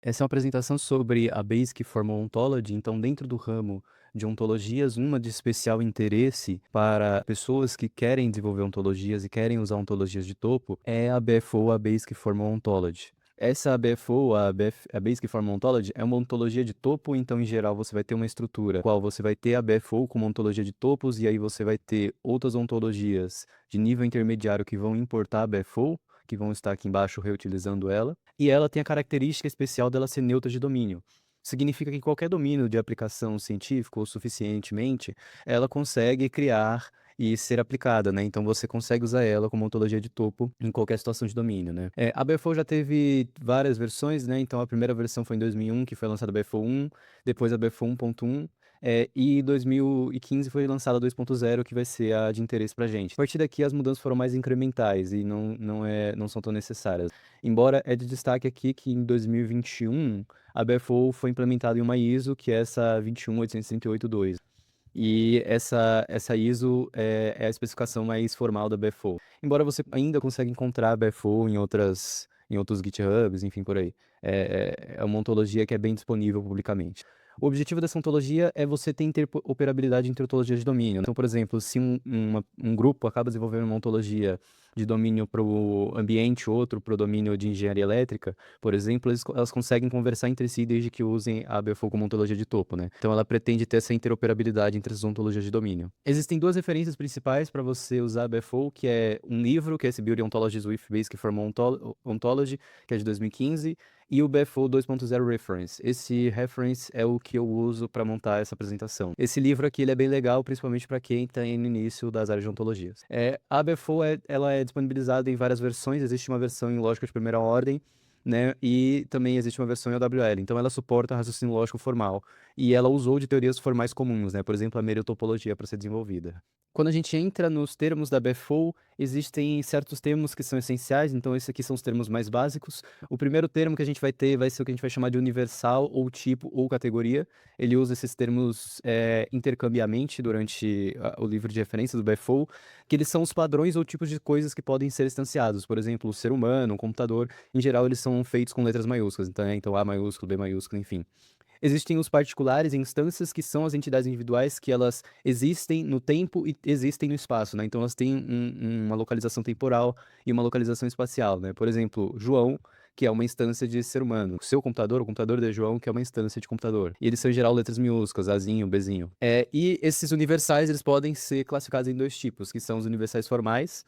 Essa é uma apresentação sobre a Basic Formal Ontology, então dentro do ramo de ontologias, uma de especial interesse para pessoas que querem desenvolver ontologias e querem usar ontologias de topo, é a BFO, a Basic Formal Ontology. Essa BFO, a Basic Formal Ontology, é uma ontologia de topo, então em geral você vai ter uma estrutura, qual você vai ter a BFO como ontologia de topos, e aí você vai ter outras ontologias de nível intermediário que vão importar a BFO, que vão estar aqui embaixo reutilizando ela, e ela tem a característica especial dela ser neutra de domínio. Significa que qualquer domínio de aplicação científica ou suficientemente, ela consegue criar e ser aplicada, né? Então você consegue usar ela como ontologia de topo em qualquer situação de domínio, né? A BFO já teve várias versões, né? Então a primeira versão foi em 2001, que foi lançada a BFO 1, depois a BFO 1.1, e 2015 foi lançada a 2.0, que vai ser a de interesse pra gente. A partir daqui as mudanças foram mais incrementais e não são tão necessárias. Embora é de destaque aqui que em 2021 a BFO foi implementada em uma ISO, que é essa 21838.2. E essa ISO é a especificação mais formal da BFO. Embora você ainda consiga encontrar a BFO em outros GitHubs, enfim, por aí. É uma ontologia que é bem disponível publicamente. O objetivo dessa ontologia é você ter interoperabilidade entre ontologias de domínio. Então, por exemplo, se um grupo acaba desenvolvendo uma ontologia de domínio para o ambiente, outro para o domínio de engenharia elétrica, por exemplo, elas conseguem conversar entre si desde que usem a BFO como ontologia de topo, né? Então ela pretende ter essa interoperabilidade entre as ontologias de domínio. Existem duas referências principais para você usar a BFO, que é um livro, que é esse Building Ontologies with Basic Formal Ontology, que é de 2015, e o BFO 2.0 Reference. Esse reference é o que eu uso para montar essa apresentação. Esse livro aqui ele é bem legal, principalmente para quem está no início das áreas de ontologias. A BFO ela é disponibilizada em várias versões, existe uma versão em lógica de primeira ordem, né? E também existe uma versão em OWL. Então ela suporta raciocínio lógico formal. E ela usou de teorias formais comuns, né? Por exemplo, a meriotopologia para ser desenvolvida. Quando a gente entra nos termos da BFO, existem certos termos que são essenciais, então esses aqui são os termos mais básicos. O primeiro termo que a gente vai ter vai ser o que a gente vai chamar de universal, ou tipo, ou categoria. Ele usa esses termos intercambiamente durante o livro de referência do BFO, que eles são os padrões ou tipos de coisas que podem ser instanciados. Por exemplo, o ser humano, o computador, em geral eles são feitos com letras maiúsculas, então A maiúsculo, B maiúsculo, enfim. Existem os particulares, instâncias, que são as entidades individuais que elas existem no tempo e existem no espaço, né? Então elas têm uma localização temporal e uma localização espacial, né? Por exemplo, João, que é uma instância de ser humano. O seu computador, o computador de João, que é uma instância de computador. E eles são, em geral, letras minúsculas, Azinho, Bzinho. E esses universais, eles podem ser classificados em dois tipos, que são os universais formais,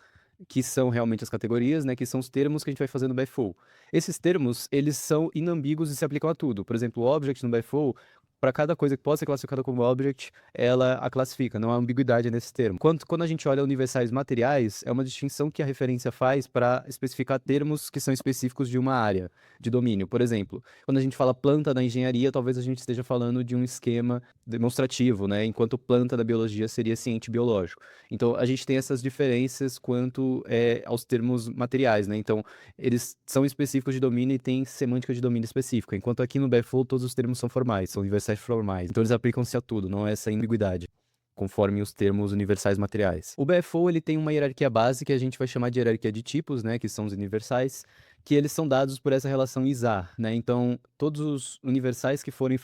que são realmente as categorias, né, que são os termos que a gente vai fazer no BFO. Esses termos, eles são inambíguos e se aplicam a tudo. Por exemplo, o object no BFO, para cada coisa que pode ser classificada como object, ela a classifica, não há ambiguidade nesse termo. Quando a gente olha universais materiais, é uma distinção que a referência faz para especificar termos que são específicos de uma área de domínio. Por exemplo, quando a gente fala planta na engenharia, talvez a gente esteja falando de um esquema demonstrativo, né, enquanto planta da biologia seria ciente biológico. Então, a gente tem essas diferenças quanto aos termos materiais, né? Então, eles são específicos de domínio e têm semântica de domínio específica, enquanto aqui no BFO todos os termos são formais, são universais formais. Então, eles aplicam-se a tudo, não há essa ambiguidade, conforme os termos universais materiais. O BFO, ele tem uma hierarquia base que a gente vai chamar de hierarquia de tipos, né, que são os universais, que eles são dados por essa relação ISA, né? Então, todos os universais que forem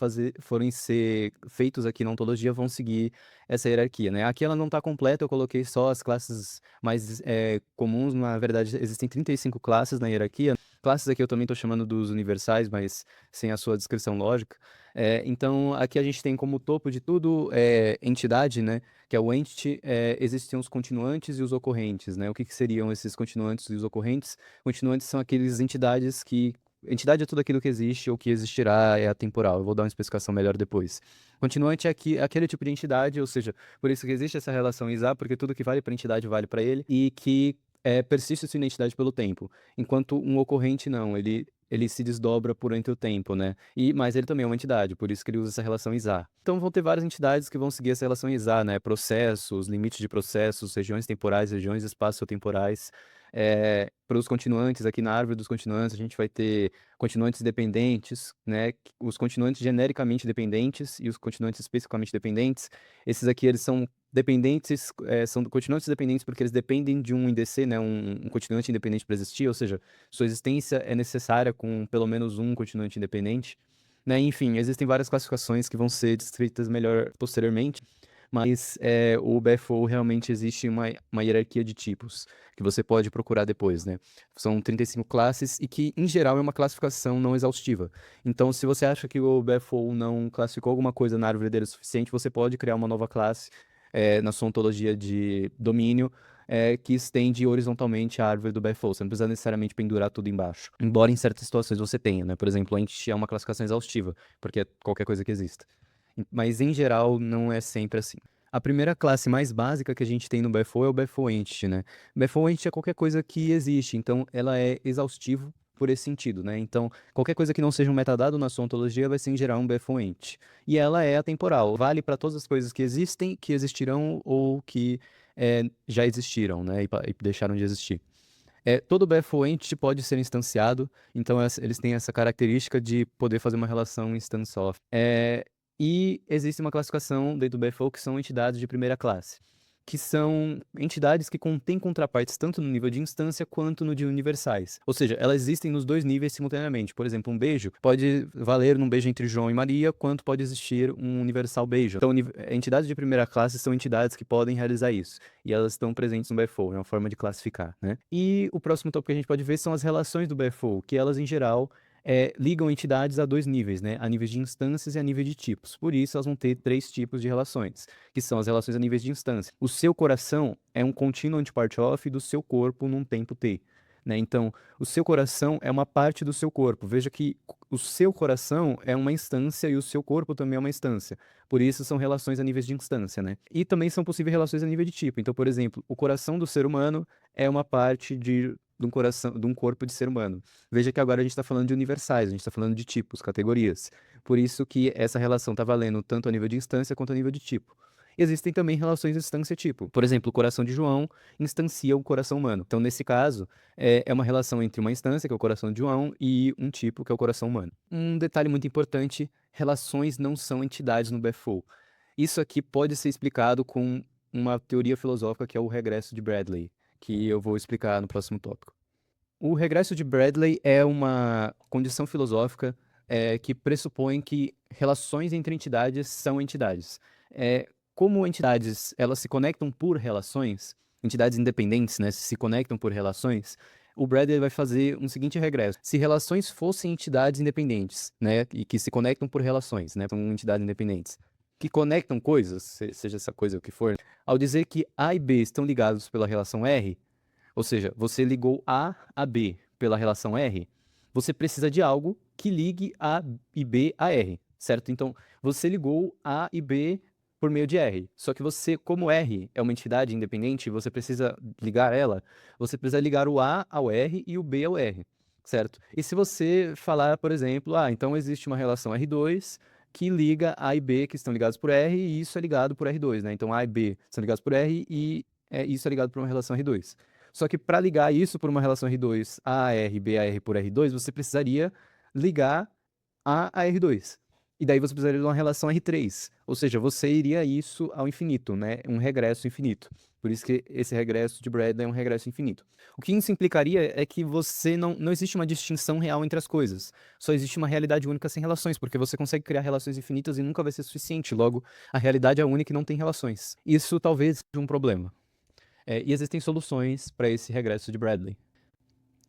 ser feitos aqui na ontologia vão seguir essa hierarquia, né? Aqui ela não está completa, eu coloquei só as classes mais comuns, na verdade existem 35 classes na hierarquia. Classes aqui eu também estou chamando dos universais, mas sem a sua descrição lógica. Então, aqui a gente tem como topo de tudo entidade, né? Que é o entity, existem os continuantes e os ocorrentes, né? O que seriam esses continuantes e os ocorrentes? Continuantes são aqueles entidades que... Entidade é tudo aquilo que existe ou que existirá, é atemporal. Eu vou dar uma especificação melhor depois. Continuante é aquele tipo de entidade, ou seja, por isso que existe essa relação ISA, porque tudo que vale para a entidade vale para ele, e que persiste sua identidade pelo tempo. Enquanto um ocorrente não, ele se desdobra por entre o tempo, né? Mas ele também é uma entidade, por isso que ele usa essa relação ISA. Então vão ter várias entidades que vão seguir essa relação ISA, né? Processos, limites de processos, regiões temporais, regiões espaço-temporais. Para os continuantes, aqui na árvore dos continuantes, a gente vai ter continuantes dependentes, né? Os continuantes genericamente dependentes e os continuantes especificamente dependentes. Esses aqui, eles são dependentes, são continuantes dependentes porque eles dependem de um IDC, né? Um continuante independente para existir, ou seja, sua existência é necessária com pelo menos um continuante independente. Né? Enfim, existem várias classificações que vão ser descritas melhor posteriormente, mas o BFO realmente existe uma hierarquia de tipos que você pode procurar depois, né? São 35 classes e que, em geral, é uma classificação não exaustiva. Então, se você acha que o BFO não classificou alguma coisa na árvore dele o suficiente, você pode criar uma nova classe na sua ontologia de domínio que estende horizontalmente a árvore do BFO. Você não precisa necessariamente pendurar tudo embaixo. Embora em certas situações você tenha, né? Por exemplo, a Entity é uma classificação exaustiva, porque é qualquer coisa que exista. Mas em geral não é sempre assim. A primeira classe mais básica que a gente tem no BFO é o BFO Entity, né? BFO Entity é qualquer coisa que existe, então ela é exaustivo por esse sentido, né? Então, qualquer coisa que não seja um metadado na sua ontologia vai ser em geral um BFO Entity. E ela é atemporal, vale para todas as coisas que existem, que existirão ou que já existiram, né? E deixaram de existir. Todo BFO Entity pode ser instanciado, então eles têm essa característica de poder fazer uma relação instance-off. E existe uma classificação dentro do BFO que são entidades de primeira classe, que são entidades que contêm contrapartes tanto no nível de instância quanto no de universais. Ou seja, elas existem nos dois níveis simultaneamente. Por exemplo, um beijo pode valer num beijo entre João e Maria, quanto pode existir um universal beijo. Então, entidades de primeira classe são entidades que podem realizar isso. E elas estão presentes no BFO, é uma forma de classificar, né? E o próximo tópico que a gente pode ver são as relações do BFO, que elas, em geral, ligam entidades a dois níveis, né? A níveis de instâncias e a nível de tipos. Por isso, elas vão ter três tipos de relações, que são as relações a níveis de instância. O seu coração é um contínuo antipart-off do seu corpo num tempo t. Né? Então, o seu coração é uma parte do seu corpo. Veja que o seu coração é uma instância e o seu corpo também é uma instância. Por isso, são relações a níveis de instância, né? E também são possíveis relações a nível de tipo. Então, por exemplo, o coração do ser humano é uma parte de um coração, de um corpo de ser humano. Veja que agora a gente está falando de universais, a gente está falando de tipos, categorias. Por isso que essa relação está valendo tanto a nível de instância quanto a nível de tipo. Existem também relações instância-tipo. Por exemplo, o coração de João instancia o coração humano. Então, nesse caso, é uma relação entre uma instância, que é o coração de João, e um tipo, que é o coração humano. Um detalhe muito importante: relações não são entidades no BFO. Isso aqui pode ser explicado com uma teoria filosófica que é o regresso de Bradley, que eu vou explicar no próximo tópico. O regresso de Bradley é uma condição filosófica que pressupõe que relações entre entidades são entidades. Como entidades elas se conectam por relações, entidades independentes, né, se conectam por relações, o Bradley vai fazer um seguinte regresso. Se relações fossem entidades independentes, né, e que se conectam por relações, né, são entidades independentes, que conectam coisas, seja essa coisa o que for, ao dizer que A e B estão ligados pela relação R, ou seja, você ligou A a B pela relação R, você precisa de algo que ligue A e B a R, certo? Então, você ligou A e B por meio de R. Só que você, como R é uma entidade independente, você precisa ligar ela, você precisa ligar o A ao R e o B ao R, certo? E se você falar, por exemplo, então existe uma relação R2 que liga A e B que estão ligados por R e isso é ligado por R2, né? Então A e B são ligados por R e isso é ligado por uma relação R2. Só que para ligar isso por uma relação R2 a R, B a R por R2, você precisaria ligar A R2. E daí você precisaria de uma relação R3. Ou seja, você iria isso ao infinito, né? Um regresso infinito. Por isso que esse regresso de Bradley é um regresso infinito. O que isso implicaria é que você não existe uma distinção real entre as coisas. Só existe uma realidade única sem relações, porque você consegue criar relações infinitas e nunca vai ser suficiente. Logo, a realidade é única e não tem relações. Isso talvez seja um problema. E existem soluções para esse regresso de Bradley.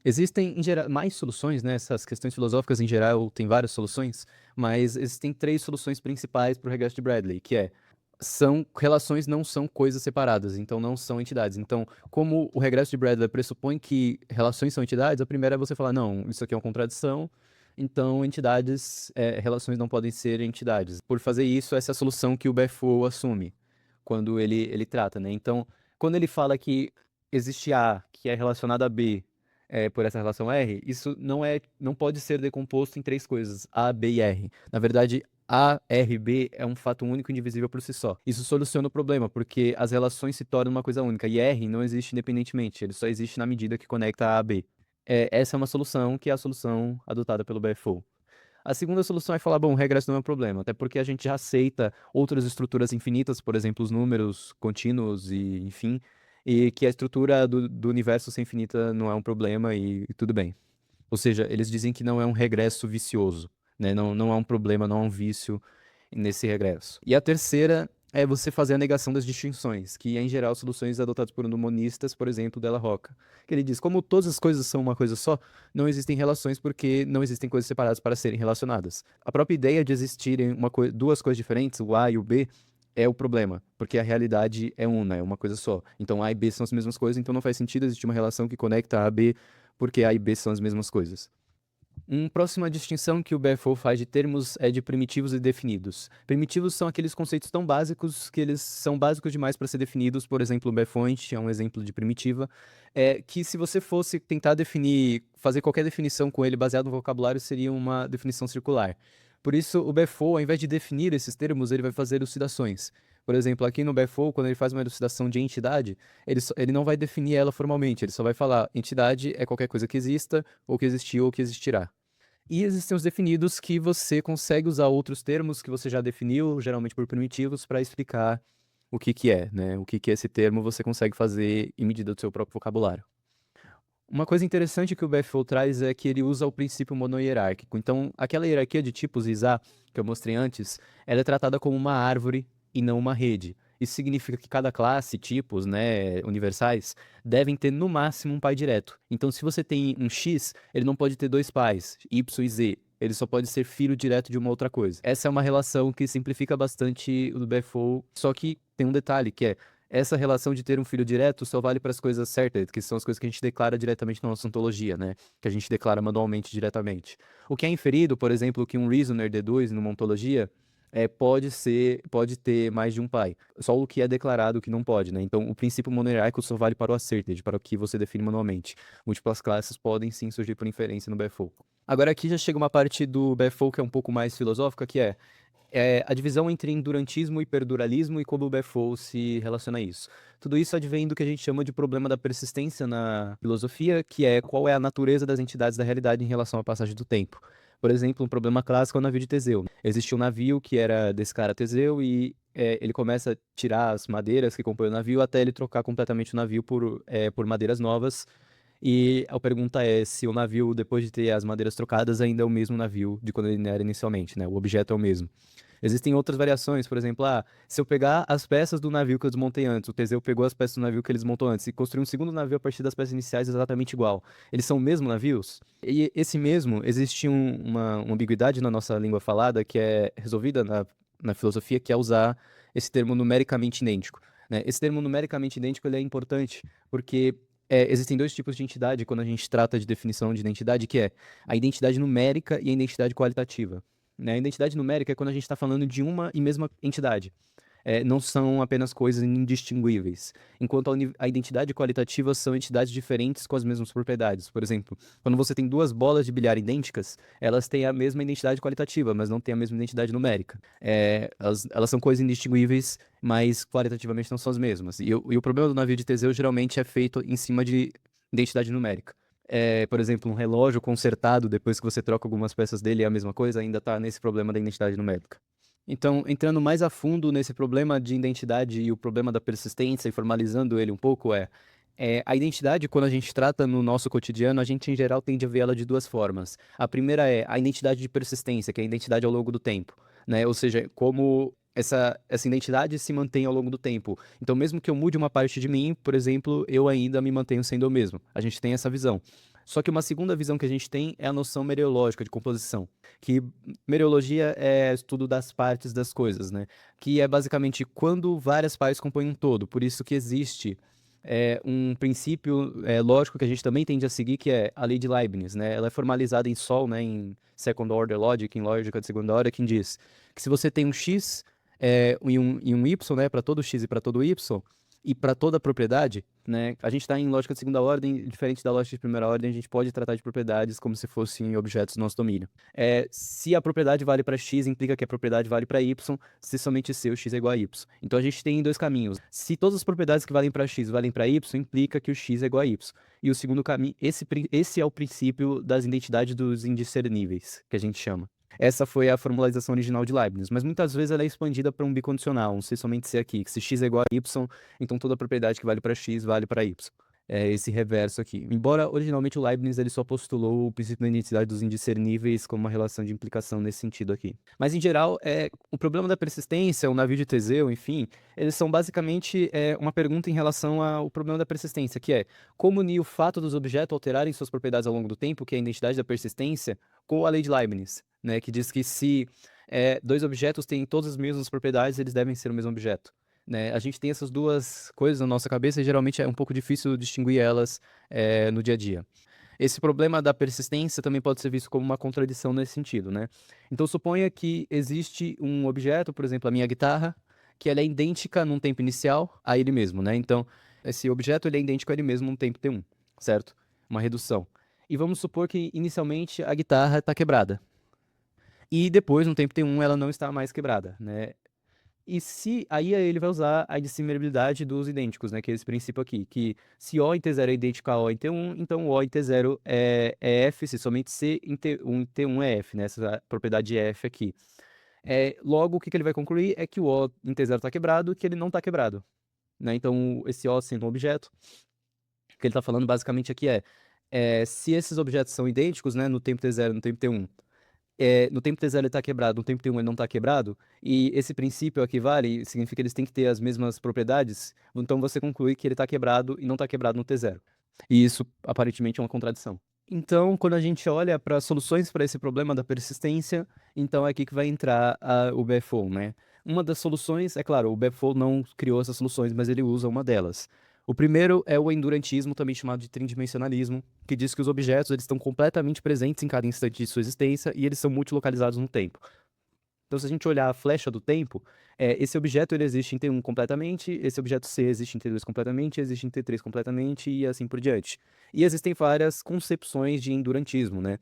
Existem, em geral, mais soluções, né? Essas questões filosóficas, em geral, têm várias soluções, mas existem três soluções principais para o regresso de Bradley, que relações não são coisas separadas, então não são entidades. Então, como o regresso de Bradley pressupõe que relações são entidades, a primeira é você falar, não, isso aqui é uma contradição, então relações não podem ser entidades. Por fazer isso, essa é a solução que o BFO assume quando ele trata, né? Então, quando ele fala que existe A, que é relacionado a B, por essa relação R, isso não pode ser decomposto em três coisas, A, B e R. Na verdade, A, R, B é um fato único e indivisível por si só. Isso soluciona o problema, porque as relações se tornam uma coisa única. E R não existe independentemente, ele só existe na medida que conecta A a B. Essa é uma solução que é a solução adotada pelo BFO. A segunda solução é falar, bom, o regresso não é um problema, até porque a gente já aceita outras estruturas infinitas, por exemplo, os números contínuos e, enfim, e que a estrutura do universo ser infinita não é um problema e tudo bem. Ou seja, eles dizem que não é um regresso vicioso, né? Não é um problema, não é um vício nesse regresso. E a terceira é você fazer a negação das distinções, que é, em geral, soluções adotadas por monistas, por exemplo, Della Rocca. Que ele diz, como todas as coisas são uma coisa só, não existem relações porque não existem coisas separadas para serem relacionadas. A própria ideia de existirem duas coisas diferentes, o A e o B, é o problema, porque a realidade é una, é uma coisa só. Então A e B são as mesmas coisas, então não faz sentido existir uma relação que conecta A a B, porque A e B são as mesmas coisas. Uma próxima distinção que o BFO faz de termos é de primitivos e definidos. Primitivos são aqueles conceitos tão básicos que eles são básicos demais para ser definidos. Por exemplo, o BFOINT é um exemplo de primitiva. Que se você fosse tentar definir, fazer qualquer definição com ele baseado no vocabulário, seria uma definição circular. Por isso, o BFO, ao invés de definir esses termos, ele vai fazer elucidações. Por exemplo, aqui no BFO, quando ele faz uma elucidação de entidade, ele não vai definir ela formalmente, ele só vai falar entidade é qualquer coisa que exista, ou que existiu, ou que existirá. E existem os definidos que você consegue usar outros termos que você já definiu, geralmente por primitivos, para explicar o que que é, né? O que que é esse termo você consegue fazer em medida do seu próprio vocabulário. Uma coisa interessante que o BFO traz é que ele usa o princípio monohierárquico. Então, aquela hierarquia de tipos ISA que eu mostrei antes, ela é tratada como uma árvore e não uma rede. Isso significa que cada classe, tipos, né, universais, devem ter no máximo um pai direto. Então, se você tem um X, ele não pode ter dois pais, Y e Z. Ele só pode ser filho direto de uma outra coisa. Essa é uma relação que simplifica bastante o BFO, só que tem um detalhe, que é essa relação de ter um filho direto só vale para as coisas certas, que são as coisas que a gente declara diretamente na nossa ontologia, né? Que a gente declara manualmente diretamente. O que é inferido, por exemplo, que um reasoner deduz numa ontologia, pode ter mais de um pai. Só o que é declarado que não pode, né? Então, o princípio monohierárquico só vale para o asserted, para o que você define manualmente. Múltiplas classes podem sim surgir por inferência no BFO. Agora aqui já chega uma parte do BFO que é um pouco mais filosófica, que é a divisão entre endurantismo e perduralismo e como o BFO se relaciona a isso. Tudo isso advém do que a gente chama de problema da persistência na filosofia, que é qual é a natureza das entidades da realidade em relação à passagem do tempo. Por exemplo, um problema clássico é o navio de Teseu. Existe um navio que era desse cara Teseu e ele começa a tirar as madeiras que compõem o navio até ele trocar completamente o navio por madeiras novas. E a pergunta é se o navio, depois de ter as madeiras trocadas, ainda é o mesmo navio de quando ele era inicialmente, né? O objeto é o mesmo. Existem outras variações, por exemplo, se eu pegar as peças do navio que eu desmontei antes, o Teseu pegou as peças do navio que ele desmontou antes e construiu um segundo navio a partir das peças iniciais exatamente igual. Eles são o mesmo navios? E esse mesmo, existe uma ambiguidade na nossa língua falada que é resolvida na filosofia, que é usar esse termo numericamente idêntico, né? Esse termo numericamente idêntico ele é importante porque existem dois tipos de entidade quando a gente trata de definição de identidade, que é a identidade numérica e a identidade qualitativa. Né? A identidade numérica é quando a gente está falando de uma e mesma entidade. Não são apenas coisas indistinguíveis. Enquanto a identidade qualitativa são entidades diferentes com as mesmas propriedades. Por exemplo, quando você tem duas bolas de bilhar idênticas, elas têm a mesma identidade qualitativa, mas não têm a mesma identidade numérica. Elas são coisas indistinguíveis, mas qualitativamente não são as mesmas. E o problema do navio de Teseu geralmente é feito em cima de identidade numérica. Por exemplo, um relógio consertado depois que você troca algumas peças dele é a mesma coisa, ainda está nesse problema da identidade numérica. Então, entrando mais a fundo nesse problema de identidade e o problema da persistência e formalizando ele um pouco, a identidade, quando a gente trata no nosso cotidiano, a gente em geral tende a ver ela de duas formas. A primeira é a identidade de persistência, que é a identidade ao longo do tempo, né? Ou seja, como essa identidade se mantém ao longo do tempo. Então, mesmo que eu mude uma parte de mim, por exemplo, eu ainda me mantenho sendo eu mesmo. A gente tem essa visão. Só que uma segunda visão que a gente tem é a noção mereológica de composição, que mereologia é estudo das partes das coisas, né? Que é basicamente quando várias partes compõem um todo. Por isso que existe um princípio lógico que a gente também tende a seguir, que é a lei de Leibniz, né? Ela é formalizada em Sol, né? Em Second Order Logic, em lógica de segunda ordem, que diz que se você tem um X e um Y, né? Para todo X e para todo Y, e para toda propriedade, né? A gente está em lógica de segunda ordem, diferente da lógica de primeira ordem, a gente pode tratar de propriedades como se fossem objetos do nosso domínio. Se a propriedade vale para x, implica que a propriedade vale para y, se somente se o x é igual a y. Então a gente tem dois caminhos. Se todas as propriedades que valem para x valem para y, implica que o x é igual a y. E o segundo caminho, esse é o princípio das identidades dos indiscerníveis, que a gente chama. Essa foi a formalização original de Leibniz, mas muitas vezes ela é expandida para um bicondicional, um se somente se aqui, que se x é igual a y, então toda propriedade que vale para x vale para y. É esse reverso aqui. Embora originalmente o Leibniz ele só postulou o princípio da identidade dos indiscerníveis como uma relação de implicação nesse sentido aqui. Mas em geral, o problema da persistência, o navio de Teseu, enfim, eles são basicamente uma pergunta em relação ao problema da persistência, que é como unir o fato dos objetos alterarem suas propriedades ao longo do tempo, que é a identidade da persistência, com a lei de Leibniz, né, que diz que se dois objetos têm todas as mesmas propriedades, eles devem ser o mesmo objeto. Né? A gente tem essas duas coisas na nossa cabeça e geralmente é um pouco difícil distinguir elas no dia a dia. Esse problema da persistência também pode ser visto como uma contradição nesse sentido, né? Então suponha que existe um objeto, por exemplo, a minha guitarra, que ela é idêntica num tempo inicial a ele mesmo, né? Então esse objeto ele é idêntico a ele mesmo num tempo t1, certo? Uma redução. E vamos supor que inicialmente a guitarra está quebrada. E depois, no tempo t1, ela não está mais quebrada, né? E se aí ele vai usar a indissimibilidade dos idênticos, né? Que é esse princípio aqui, que se O em T0 é idêntico a O em T1, então O em T0 é F, se somente C em T1 é F, né? Essa propriedade F aqui. Logo, o que ele vai concluir é que o O em T0 está quebrado e que ele não está quebrado, né? Então, esse O sendo um objeto, o que ele está falando basicamente aqui se esses objetos são idênticos, né? No tempo T0 e no tempo T1, no tempo T0 ele está quebrado, no tempo T1 ele não está quebrado, e esse princípio equivale, significa que eles têm que ter as mesmas propriedades, então você conclui que ele está quebrado e não está quebrado no T0. E isso, aparentemente, é uma contradição. Então, quando a gente olha para soluções para esse problema da persistência, então é aqui que vai entrar o BFO, né? Uma das soluções, é claro, o BFO não criou essas soluções, mas ele usa uma delas. O primeiro é o endurantismo, também chamado de tridimensionalismo, que diz que os objetos eles estão completamente presentes em cada instante de sua existência e eles são multilocalizados no tempo. Então, se a gente olhar a flecha do tempo, esse objeto ele existe em T1 completamente, esse objeto C existe em T2 completamente, existe em T3 completamente e assim por diante. E existem várias concepções de endurantismo, né?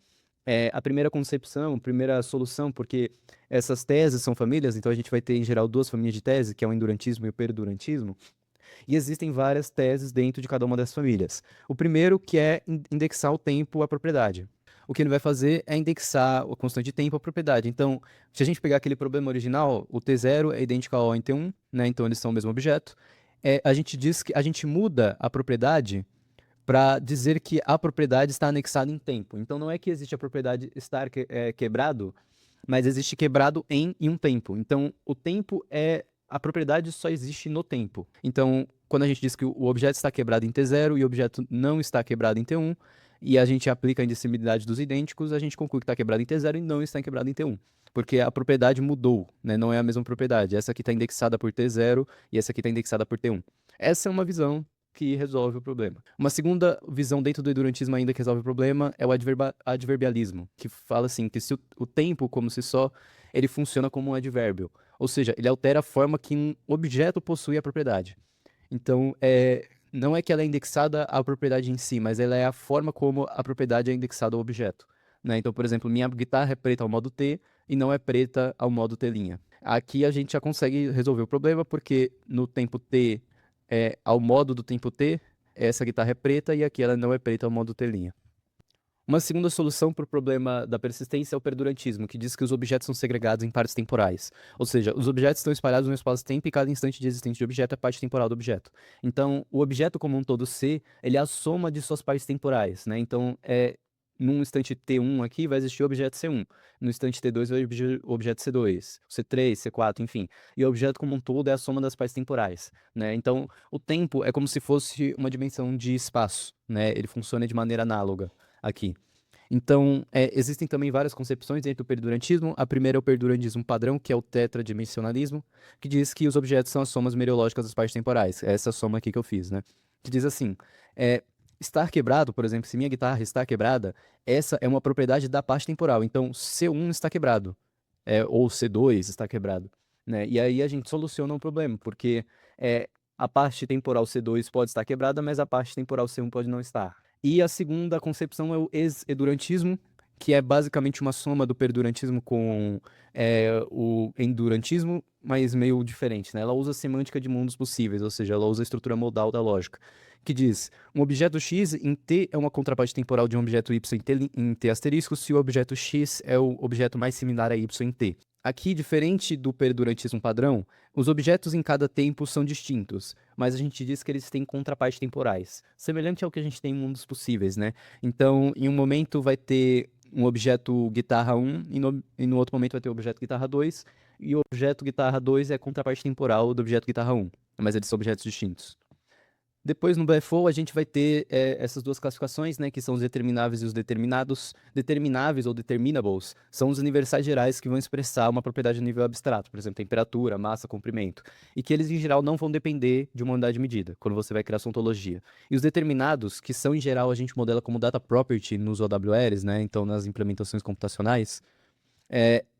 A primeira concepção, a primeira solução, porque essas teses são famílias, então a gente vai ter em geral duas famílias de tese, que é o endurantismo e o perdurantismo. E existem várias teses dentro de cada uma dessas famílias. O primeiro que é indexar o tempo à propriedade. O que ele vai fazer é indexar a constante de tempo à propriedade. Então, se a gente pegar aquele problema original, o T0 é idêntico ao O em T1, né? Então eles são o mesmo objeto. A gente diz que a gente muda a propriedade para dizer que a propriedade está anexada em tempo. Então não é que existe a propriedade estar quebrado, mas existe quebrado em um tempo. Então o tempo a propriedade só existe no tempo. Então, quando a gente diz que o objeto está quebrado em T0 e o objeto não está quebrado em T1, e a gente aplica a indissimibilidade dos idênticos, a gente conclui que está quebrado em T0 e não está quebrado em T1. Porque a propriedade mudou, né? Não é a mesma propriedade. Essa aqui está indexada por T0 e essa aqui está indexada por T1. Essa é uma visão que resolve o problema. Uma segunda visão dentro do endurantismo ainda que resolve o problema é o adverbialismo, que fala assim, que se o tempo, como se só, ele funciona como um advérbio. Ou seja, ele altera a forma que um objeto possui a propriedade. Então, não é que ela é indexada à propriedade em si, mas ela é a forma como a propriedade é indexada ao objeto. Né? Então, por exemplo, minha guitarra é preta ao modo T e não é preta ao modo T'. Aqui a gente já consegue resolver o problema, porque no tempo T, ao modo do tempo T, essa guitarra é preta e aqui ela não é preta ao modo T'. Uma segunda solução para o problema da persistência é o perdurantismo, que diz que os objetos são segregados em partes temporais. Ou seja, os objetos estão espalhados no espaço-tempo e cada instante de existência de objeto é parte temporal do objeto. Então, o objeto como um todo C, ele é a soma de suas partes temporais, né? Então, num instante T1 aqui vai existir o objeto C1, no instante T2 vai existir o objeto C2, C3, C4, enfim. E o objeto como um todo é a soma das partes temporais, né? Então, o tempo é como se fosse uma dimensão de espaço, né? Ele funciona de maneira análoga aqui. Então, existem também várias concepções dentro do perdurantismo. A primeira é o perdurantismo padrão, que é o tetradimensionalismo, que diz que os objetos são as somas meriológicas das partes temporais. É essa soma aqui que eu fiz, né? Que diz assim, estar quebrado, por exemplo, se minha guitarra está quebrada, essa é uma propriedade da parte temporal. Então, C1 está quebrado, ou C2 está quebrado, né? E aí a gente soluciona o problema, porque a parte temporal C2 pode estar quebrada, mas a parte temporal C1 pode não estar. E a segunda concepção é o ex-edurantismo, que é basicamente uma soma do perdurantismo com o endurantismo, mas meio diferente, né? Ela usa a semântica de mundos possíveis, ou seja, ela usa a estrutura modal da lógica, que diz: um objeto X em T é uma contraparte temporal de um objeto Y em T asterisco, se o objeto X é o objeto mais similar a Y em T. Aqui, diferente do perdurantismo padrão, os objetos em cada tempo são distintos, mas a gente diz que eles têm contrapartes temporais, semelhante ao que a gente tem em mundos possíveis, né? Então, em um momento vai ter um objeto guitarra 1 e no outro momento vai ter o objeto guitarra 2, e o objeto guitarra 2 é a contraparte temporal do objeto guitarra 1, mas eles são objetos distintos. Depois, no BFO, a gente vai ter essas duas classificações, né, que são os determináveis e os determinados. Determináveis ou determinables são os universais gerais que vão expressar uma propriedade a nível abstrato, por exemplo, temperatura, massa, comprimento, e que eles, em geral, não vão depender de uma unidade de medida, quando você vai criar sua ontologia. E os determinados, que são, em geral, a gente modela como data property nos OWLs, né, então nas implementações computacionais,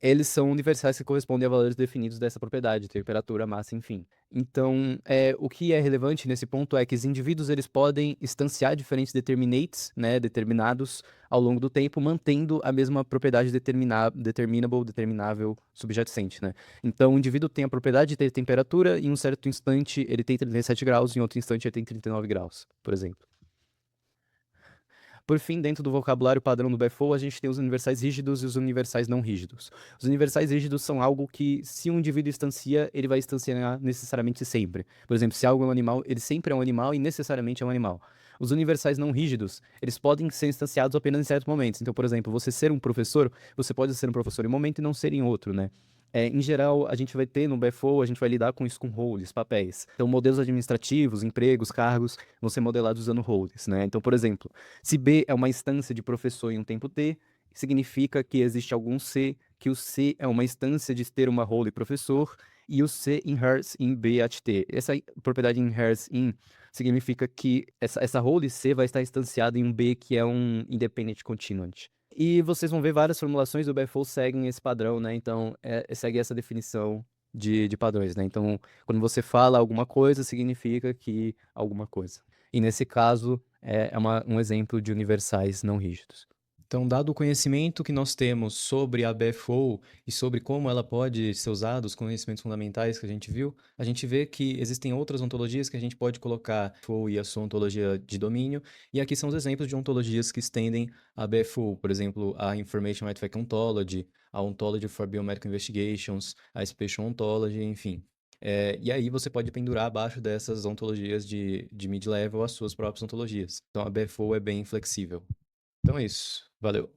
eles são universais que correspondem a valores definidos dessa propriedade, temperatura, massa, enfim. Então, o que é relevante nesse ponto é que os indivíduos eles podem instanciar diferentes determinates, né, determinados, ao longo do tempo, mantendo a mesma propriedade determinable, determinável, subjacente, né? Então, o indivíduo tem a propriedade de ter temperatura, e em um certo instante ele tem 37 graus, em outro instante ele tem 39 graus, por exemplo. Por fim, dentro do vocabulário padrão do BFO, a gente tem os universais rígidos e os universais não rígidos. Os universais rígidos são algo que, se um indivíduo instancia, ele vai instanciar necessariamente sempre. Por exemplo, se algo é um animal, ele sempre é um animal e necessariamente é um animal. Os universais não rígidos, eles podem ser instanciados apenas em certos momentos. Então, por exemplo, você ser um professor, você pode ser um professor em um momento e não ser em outro, né? Em geral, a gente vai ter no BFO, a gente vai lidar com isso com roles, papéis. Então, modelos administrativos, empregos, cargos, vão ser modelados usando roles, né? Então, por exemplo, se B é uma instância de professor em um tempo T, significa que existe algum C, que o C é uma instância de ter uma role professor, e o C inheres in B at T. Essa propriedade inheres in significa que essa role C vai estar instanciada em um B que é um independent continuant. E vocês vão ver várias formulações do BFO seguem esse padrão, né? Então, segue essa definição de padrões, né? Então, quando você fala alguma coisa, significa que alguma coisa. E nesse caso, um exemplo de universais não rígidos. Então, dado o conhecimento que nós temos sobre a BFO e sobre como ela pode ser usada, os conhecimentos fundamentais que a gente viu, a gente vê que existem outras ontologias que a gente pode colocar a BFO e a sua ontologia de domínio, e aqui são os exemplos de ontologias que estendem a BFO, por exemplo, a Information Artifact Ontology, a Ontology for Biomedical Investigations, a Spatial Ontology, enfim. E aí você pode pendurar abaixo dessas ontologias de mid-level as suas próprias ontologias. Então a BFO é bem flexível. Então é isso. Valeu.